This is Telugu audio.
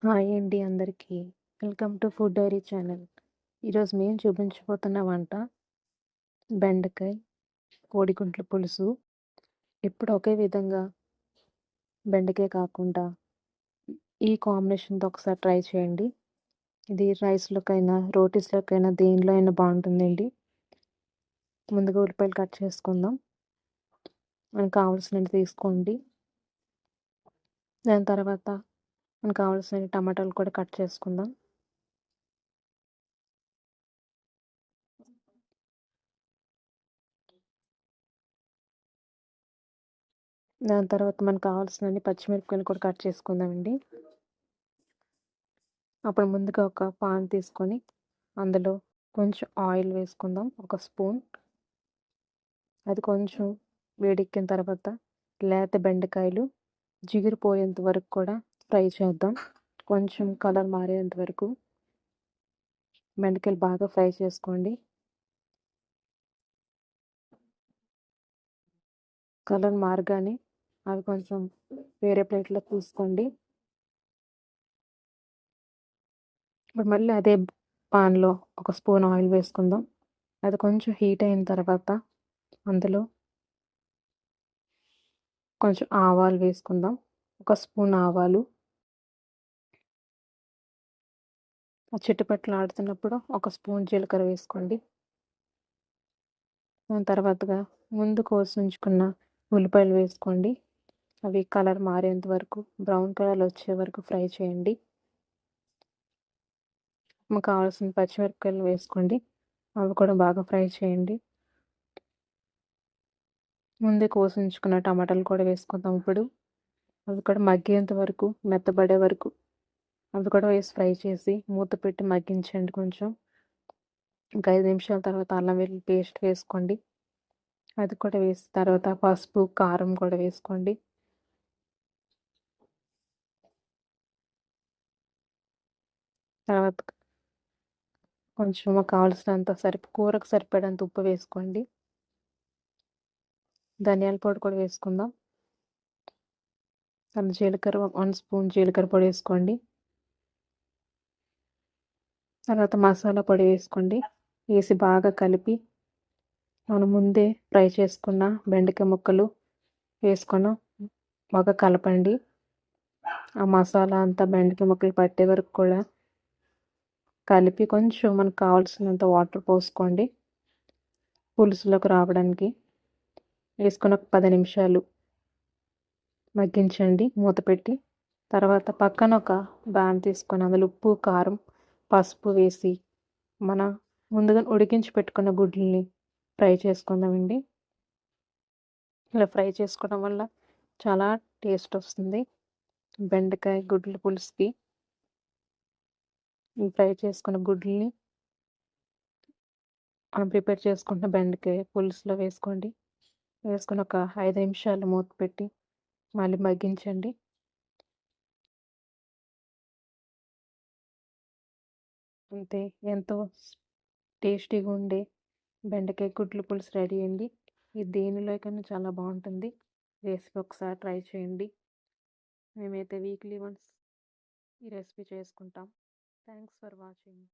హాయ్ అండి అందరికీ. Welcome to food diary channel. ఈరోజు మేము చూపించబోతున్న వంట బెండకాయ కోడిగుడ్ల పులుసు. ఎప్పుడు ఒకే విధంగా బెండకాయ కాకుండా ఈ కాంబినేషన్తో ఒకసారి ట్రై చేయండి. ఇది రైస్లోకైనా రోటీస్లోకైనా దేనిలో అయినా బాగుంటుందండి. ముందుగా ఉల్లిపాయలు కట్ చేసుకుందాం. మనకు కావాల్సినవి తీసుకోండి. దాని తర్వాత మనకు కావాల్సిన టమాటాలు కూడా కట్ చేసుకుందాం. దాని తర్వాత మనకు కావాల్సినన్ని పచ్చిమిరపకాయలు కూడా కట్ చేసుకుందామండి. అప్పుడు ముందుగా ఒక పాన్ తీసుకొని అందులో కొంచెం ఆయిల్ వేసుకుందాం, ఒక స్పూన్. అది కొంచెం వేడెక్కిన తర్వాత లేత బెండకాయలు జిగురు పోయేంత వరకు కూడా ఫ్రై చేద్దాం. కొంచెం కలర్ మారేంత వరకు బెండకాయలు బాగా ఫ్రై చేసుకోండి. కలర్ మారగానే అవి కొంచెం వేరే ప్లేట్లో తీసుకోండి. ఇప్పుడు మళ్ళీ అదే పాన్లో ఒక స్పూన్ ఆయిల్ వేసుకుందాం. అది కొంచెం హీట్ అయిన తర్వాత అందులో కొంచెం ఆవాలు వేసుకుందాం, ఒక స్పూన్ ఆవాలు. చిట్టుపట్లు ఆడుతున్నప్పుడు ఒక స్పూన్ జీలకర్ర వేసుకోండి. దాని తర్వాతగా ముందు కోసి ఉంచుకున్న ఉల్లిపాయలు వేసుకోండి. అవి కలర్ మారేంత వరకు, బ్రౌన్ కలర్ వచ్చే వరకు ఫ్రై చేయండి. మీకు కావాల్సిన పచ్చిమిరపకాయలు వేసుకోండి, అవి కూడా బాగా ఫ్రై చేయండి. ముందే కోసి ఉంచుకున్న టమాటాలు కూడా వేసుకుందాం. ఇప్పుడు అవి కూడా మగ్గేంత వరకు, మెత్తబడే వరకు అవి కూడా వేసి ఫ్రై చేసి మూత పెట్టి మగ్గించండి. కొంచెం ఇంకా 5 నిమిషాల తర్వాత అల్లం వెల్లుల్లి పేస్ట్ వేసుకోండి. అది కూడా వేసిన తర్వాత పసుపు, కారం కూడా వేసుకోండి. తర్వాత కొంచెం కావాల్సినంత కూరకు సరిపడంత ఉప్పు వేసుకోండి. ధనియాల పొడి కూడా వేసుకుందాం. జీలకర్ర 1 స్పూన్ జీలకర్ర పొడి వేసుకోండి. తర్వాత మసాలా పొడి వేసుకోండి. వేసి బాగా కలిపి మనం ముందే ఫ్రై చేసుకున్న బెండకాయ ముక్కలు వేసుకొని బాగా కలపండి. ఆ మసాలా అంతా బెండకాయ ముక్కలు పట్టే వరకు కూడా కలిపి కొంచెం మనకు కావాల్సినంత వాటర్ పోసుకోండి పులుసులోకి రావడానికి. వేసుకొని ఒక 10 నిమిషాలు మగ్గించండి మూత పెట్టి. తర్వాత పక్కన ఒక బాన్ తీసుకొని అందులో ఉప్పు, కారం, పసుపు వేసి మన ముందుగా ఉడికించి పెట్టుకున్న గుడ్లని ఫ్రై చేసుకుందామండి. ఇలా ఫ్రై చేసుకోవడం వల్ల చాలా టేస్ట్ వస్తుంది బెండకాయ గుడ్ల పులుసుకి. ఫ్రై చేసుకున్న గుడ్లని మనం ప్రిపేర్ చేసుకున్న బెండకాయ పులుసులో వేసుకోండి. వేసుకొని ఒక 5 నిమిషాలు మూత పెట్టి మళ్ళీ మగ్గించండి. అంతే, ఎంతో టేస్టీగా ఉండే బెండకాయ గుడ్ల పులుసు రెడీ అండి. ఇది దేనిలోకైనా చాలా బాగుంటుంది. రెసిపీ ఒకసారి ట్రై చేయండి. మేమైతే వీక్లీ వన్స్ ఈ రెసిపీ చేసుకుంటాం. Thanks for watching.